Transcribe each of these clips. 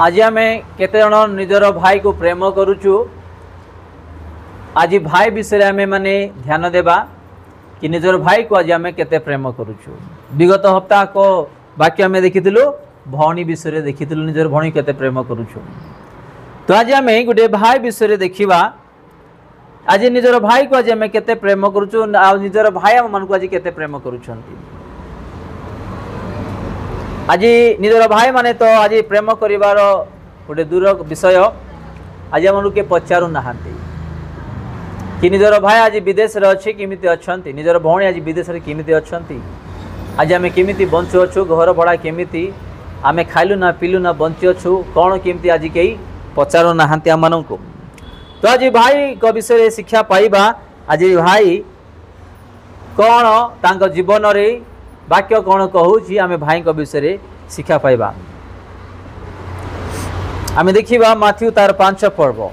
आज आम केते जन निजर भाई को प्रेम करुचु। आज भाई विषय आम माने ध्यान देबा कि निजर भाई को आज आम केते प्रेम करुचु। विगत हप्ताह को वाक्य आम देखिलु भौणी विषय देखिलु निजर भौणी केते प्रेम करुचु। तो आज आम गोटे भाई विषय देखा आज निजर भाई को आज आम केते प्रेम करुचु निजर भाई आम मान को आज केते प्रेम करुछंती। आज निजर भाई माने तो आज प्रेम करिवार गोटे दूर विषय आज आम के पचारू नहांती कि निजर भाई आज विदेश रे अच्छे किमिति अछंती, निजर भौणी आज विदेश रे किमिति अछंती, आज आम किमिति बंचु अछु, घर भड़ा किमिति आम खाइलु ना पिलु ना बंचि अछु कौन किमिति आज कई पचारू नहांती आम मानू। तो आज भाई को विषय शिक्षा पाइबा आज भाई कौन तांको जीवन रे वाक्य कौन कहूँ आम भाई को विषय शिक्षा पाइबा। आम देखिबा माथ्यू तार 5 पर्व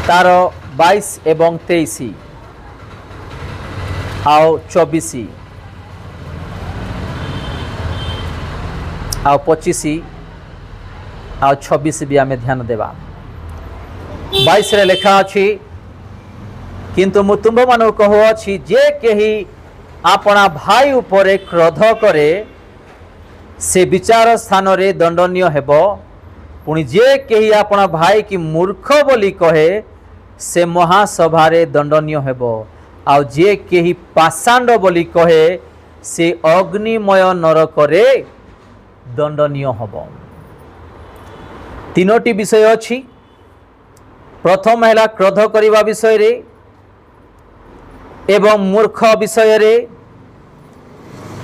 तार 22 एवं 23 आउ 24 आउ 25 आउ 26 भी आम ध्यान देवा। 22 रे लेखा अछि किंतु मु तुम मान कहूँ जे कही आपना भाई उपरे क्रोध करे से विचार स्थान रे दंडनीय हेब, पुणी जे कही आपना भाई की मूर्ख बोली कहे से महासभा रे दंडनीय हेब, आउ जे कही पाषांड बोली कहे से अग्निमय नरक रे दंडनीय हेब। तीनोटी विषय अछि। प्रथम है क्रोध करिवा विषय रे एवं मूर्ख विषय रे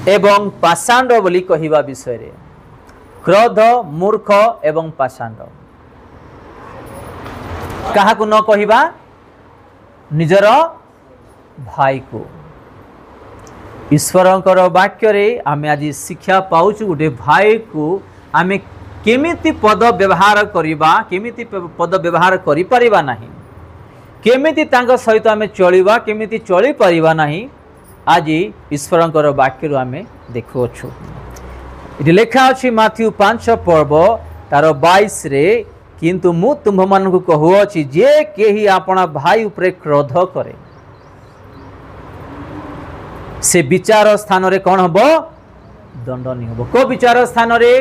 एवं पाषांड बोली कहिवा विषय रे। क्रोध मूर्ख एवं पाषांड कहा को न कहिबा निजर भाई को। ईश्वरंकर वाक्य रे आमे आज शिक्षा पाउछु गोटे भाई को आमे केमिति पद व्यवहार करिबा, केमिति पद व्यवहार करि परिबा नाही, केमिति तांको सहित आमे चलिबा, केमिति चली परिबा नाही, आज ईश्वरंकर वाक्य रो आमे देखुछु। इति लेखा अछि माथ्यू 5 पर्व तार 22 रे किंतु मु तुम मान को कहूँ जे केही आपना भाई उपरे क्रोध करे से विचार स्थान रे कौन हम दंडनीय हम। को विचार स्थान रे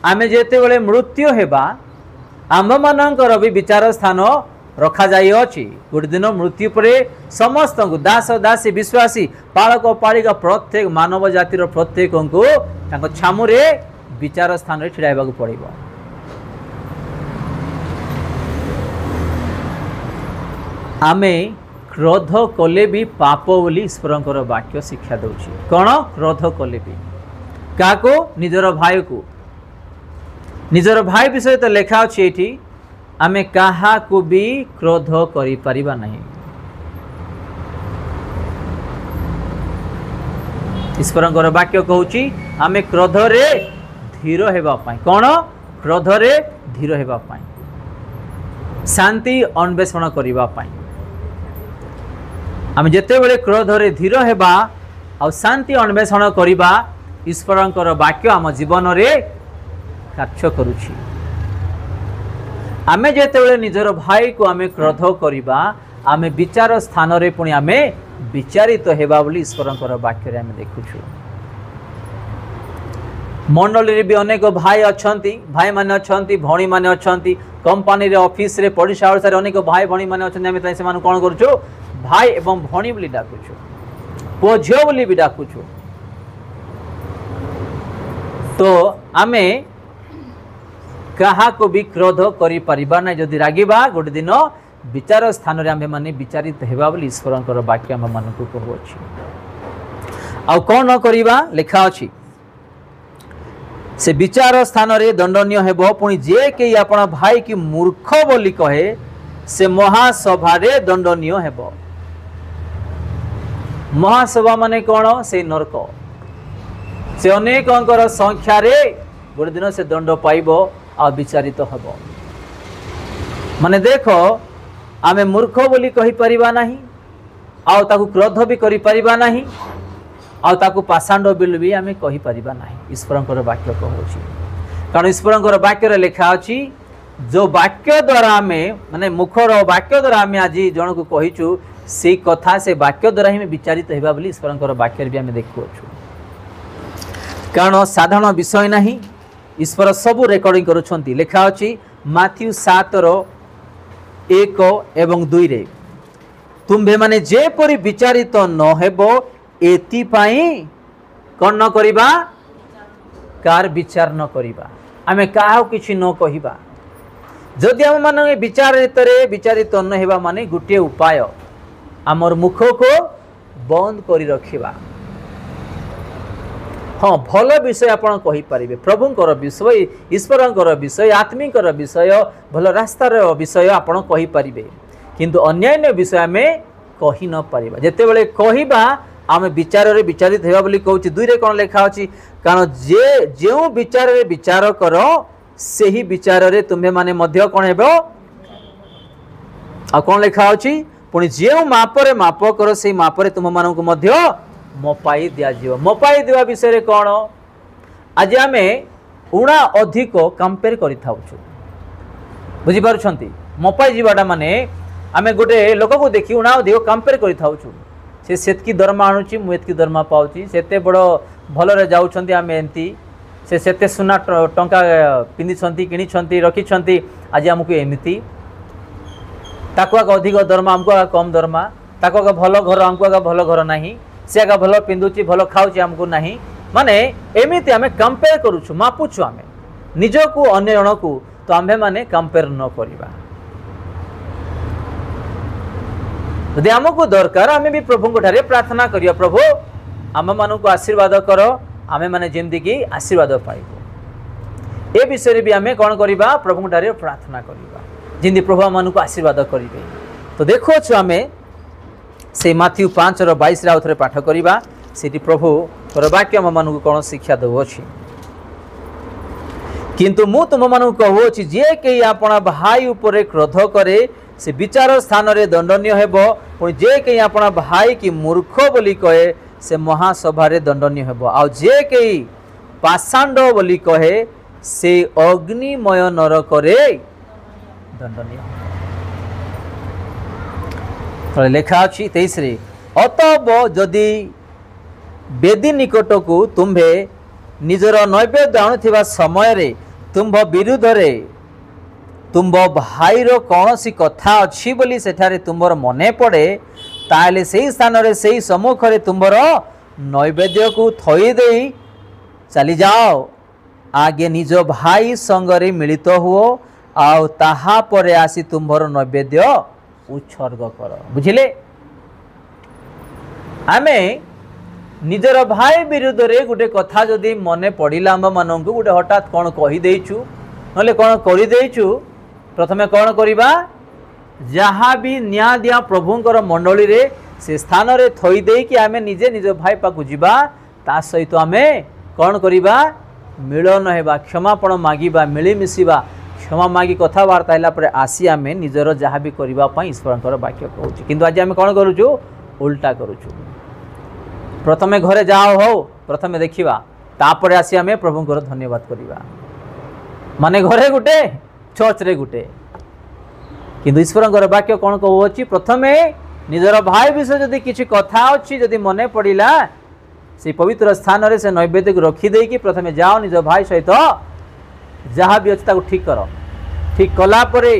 आमे जेते बेले मृत्यु हेबा आम मानकर भी विचार स्थान रखा जाई अछि। गोटे दिन मृत्यु परे समस्त को दास दासी विश्वासी पालक पालिका प्रत्येक मानव जातिर प्रत्येक को तांको छामुरे विचार स्थान रे छिड़ाइबा को पड़िबो। आमे क्रोध कले भी पाप बोली ईश्वरंकर वाक्य शिक्षा दउछि। कौन क्रोध कले भी काको निजर भाई को, निजर भाई विषय तो लेखा अछि एठी आमे काहा को भी क्रोध करि परिबा नहीं। ईश्वरंकर वाक्य कहूछि आमे क्रोध रे धीर हेबा पाई। कौन क्रोध रे धीर हेबा पाई, शांति अन्वेषण करिबा पाई। आमे जेते बेले क्रोध रे धीर हेबा आ शांति अन्वेषण करिबा ईश्वरंकर वाक्य आम जीवन रे कार्य करुछि। आमे जेते बेले निजर भाई को आमे क्रोध करिबा आमे विचार स्थान रे पुणी आमे विचारित हेबा बोली ईश्वरंकर वाक्य रे आमे देखुछु। मंडली रे भी अनेक भाई अछंती, भाई माने अछंती, भौणी माने अछंती, कंपनी रे ऑफिस रे पड़ोसा रे अनेक भाई भौणी माने अछंती। आमे से मान कोन करूछु भाई एवं भौणी बोली डाकुछु, पुओ झियो बोली भी डाकुछु। तो आमे कहा को भी क्रोध करि परिबा नै। जदि रागिबा गोटे दिन विचार स्थान रे आमे माने विचारित हेबा बोली ईश्वरंकर वाक्य आम मान को कहू अछि। आ कोन न करिबा लेखा अछि से विचार स्थान रे दंडनीय हेबो, पुणी जे के आपन भाई की मूर्ख बोली कहे से महासभा रे दंडनीय हेबो। महासभा माने कौन से नरक से अनेक संख्या रे गोटे दिन से दंड पाइब आ विचारित हम। माने देख आमे मूर्ख बोली कहि परिबा नाही, आउ ताकु क्रोध भी करि परिबा नाही, आउ पाषांड बिल भी आम कहीपर ना ईश्वर वाक्य कहूँ कारण ईश्वर वाक्य लिखा अच्छी जो वाक्य द्वारा आम माने मुखर वाक्य द्वारा आम आज जन को कहीचु से कथा से वाक्य द्वारा ही विचारित होगा बोली ईश्वर वाक्य भी आम देखुँ कारण साधारण विषय ना ईश्वर सब रेकर्डिंग करुँच लिखा अच्छी माथ्यू 7:1 एवं 2 रे तुम्भे माने जेपरि विचारित न हेबो एथिपाई कौन न करिबा कार विचार न करिबा आमे काहा किछि न कहिबा जदि हम माने विचारित न हेबा माने गुटे उपाय आमर मुख को बंद करी रखिबा हाँ भल विषय आपड़ कहीपर प्रभुंर विषय ईश्वर विषय आत्मिकर विषय भल रास्तार विषय आपड़ कहीपर किंतु अन्यान्य विषय आम कही न पारिबा जेतेबेले कहिबा आम विचार रे विचारित हेबा बोली कहूची 2 रे कोन लिखा अछि कारण जे जेउ विचार रे विचार करो सेही विचार रे तुम्हे माने मध्य कोन हेबो आ कोन लिखा अछि पुनी जेउ माप रे माप करो सेही माप रे तुम मानन को मध्य मपाई दिया जीव मपाई देवा विषय रे कोन आज आमे उणा अधिक कंपेयर करि थाउछु बुझी पारुछंती मपाई जीवाटा माने आमे गोटे लोक को देखि उणा अधिक कंपेयर करि थाउछु से सेतकी दरमा आणुची मु एतकी दरमा पाउची सेते बड़ भल रे जाउछंती आमे एंती से सेते सुना टंका पिंदी छंती किनी छंती रखी छंती आज हमकु एमिति ताको अधिक दरमा हमको कम दरमा ताको भल घर हमको भल घर नाही से आगे भल पिंधुची भल खाऊची हमको नहीं माने एमिति आमे कंपेयर करूछु मापुछु आमे निजको अन्य जन को तो आम्भे माने कंपेयर न करिबा यदि आमको दरकार आमे भी प्रभु को ठारे प्रार्थना करिया प्रभु आम मानू को आशीर्वाद करो आमे माने जेमती की आशीर्वाद पाइबो ए विषय भी आमे कोन करिबा प्रभु को ठारे प्रार्थना करिबा जिंदी प्रभु मानू को आशीर्वाद करिबे तो देखो छु आमे से माथ्यू 5:22 रे आउथरे पाठ करिबा सेठी प्रभु वाक्य आम मानू कोन शिक्षा दउ अछि किंतु मु तुम मानू कहू अछि जे के आपना भाई ऊपर क्रोध करे से विचार स्थान रे दंडनीय हेबो पुणी जे के आपना भाई की मूर्ख बोली कहे से महासभा रे दंडनीय हेबो आ जे के पाषांड बोली कहे से अग्निमय नरक रे दंडनीय तो लेखा अछि 23 रे अतब जदि बेदी निकट को तुम्भे निजर नैवेद्य आणुथिबा समय रे तुम्भ विरुद्ध रे तुम्भ भाई रो कौनसी कथा अच्छी बोली सेठारे तुम्बर मने पड़े ताले सेही स्थान रे सेही सम्मुख रे तुम्बर नैवेद्य को थई देई चली जाओ आगे निज भाई संग रे मिलित हुओ आउ ताहा परे आसी तुम्बर नैवेद्य उत्सर्ग कर बुझिले आमे निजर भाई विरुद्ध रे गुटे कथा जदि मने पड़िला आम मानू गुटे हठात कौन कही देइछु नले कौन करि देइछु प्रथमे कौन करिबा जहाँ भी न्याय दिया प्रभुंकर मंडली रे से स्थान रे थई दे कि आमे निजे निज भाई पाकु जिबा ता सहित आमे कौन करिबा मिलन हेबा क्षमापण मागिबा मिली मिसिबा क्षमा मागी कथबार्ता हैला परे आसी आमे निजर जहाँ भी करिबा पई ईश्वरंकर वाक्य कहूची किंतु आज आमे कौन करूछु उल्टा करूछु प्रथमे घरे जाओ हो प्रथमे देखिबा तापरे आसी आमे प्रभुंकर धन्यवाद करिबा माने घरे गुटे चर्च रे गुटे किंतु ईश्वरंकर वाक्य कौन कहूची प्रथमे निजर भाई विषय जदि किछि कथा अछि जदि मने पड़िला से पवित्र स्थान रे से नैवेद्य को रखी दे कि प्रथमे जाओ निज भाई सहित जहाँ भी अच्छी ठीक कर ठीक कला परे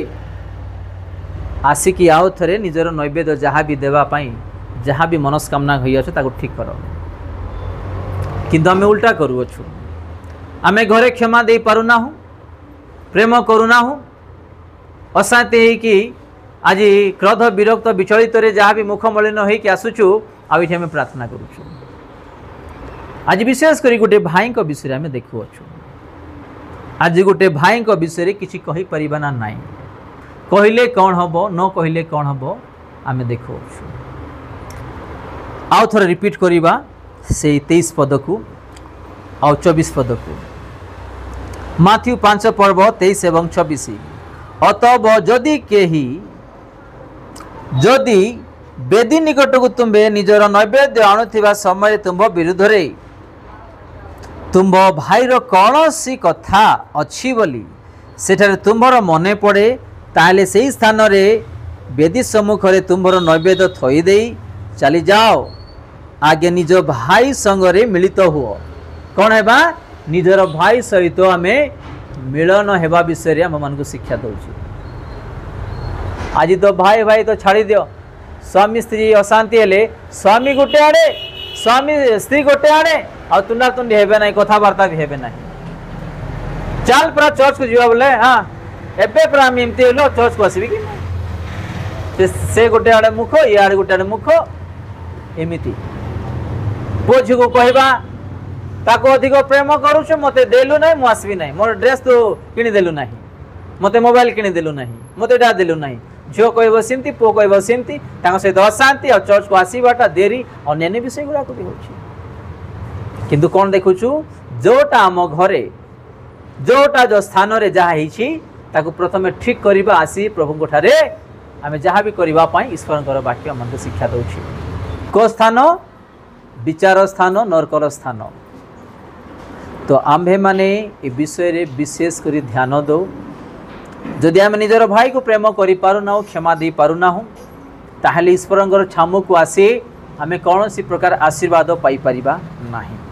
आसिकी आउ थे निजर नैवेद्य जहाँ भी देवाई जहाँ भी मनस्कामना हुई अच्छे ठीक कर किंतु आमे उल्टा करूछु आमे घरे क्षमा दे पारुना प्रेम करूना अशांति कि आज क्रोध विरक्त विचलित जहाँ भी मुख मलिन होइकि आसुचु आठ आम प्रार्थना करुचु आज विशेष करी गोटे भाई विषय आम देखुअछु आज गोटे भाई विषय किसी कही परिबा ना नाई कहले कौन हम न कहले कौन हम आम देखुअछु आउ थोड़े रिपीट करिबा से 23 पद को आउ 24 पद को माथ्यू 5 पर्व 23 एवं 24 अतब जदि बेदी निकट को तुम्बे निजर नैवेद्य आणुथिबा समय तुम विरुद्ध रे तुम भाईर कौन सी कथा अच्छी बोली सेठारे तुम्हार मने पड़े ताहले सेही स्थान रे बेदी सम्मुख रे तुम्हार नैवेद्य थई देई चली जाओ आगे निज भाई संगरे मिलित हुओ। कौन है निजर भाई सहित आमे मिलन हेबा विषय आम मान शिक्षा दौचु। आज तो भाई भाई तो छाड़ी दियो स्वामी स्त्री अशांति हेले स्वामी गोटे आड़े स्वामी स्त्री गोटे आड़े आ तुंडा तुंडी हेबे ना कथबार्ता भी हेबे ना चल पूरा चर्च को जीवा बोले हाँ एबे पूरा आम एमती हेलो चर्च को आसबि कि से गोटे आड़े मुख ये आड़े गोटे आड़े मुख एमिति पुओ झी को कहवा ताको अधिक प्रेम करुछ मते देलु नहीं मु आसबि नहीं मोर ड्रेस तो किनी देलु नहीं मते मोबाइल किनी देलु नहीं मते डा देलु नहीं झील कह सेमती पुओ कह सेमती सहित अशांति आ चर्च को आसवाटा देरी अन्य विषय गुड़ाक भी हो किंतु कौन देखुचु जोटा आम घरे जोटा जो स्थान रे जहा ताकू प्रथम ठीक करवा आसी प्रभु ठारे आमे जहाँ भी करने ईश्वर वाक्य मन शिक्षा दौर को स्थान विचार स्थान नरकर स्थान तो आम्भे माने ए विषय रे विशेष करी ध्यान दो जदि आम निजर भाई को प्रेम करि पारुना क्षमा दे पारुना ताहले ईश्वर छामु को आसी आमे कौन सी प्रकार आशीर्वाद पाई परिबा नाही।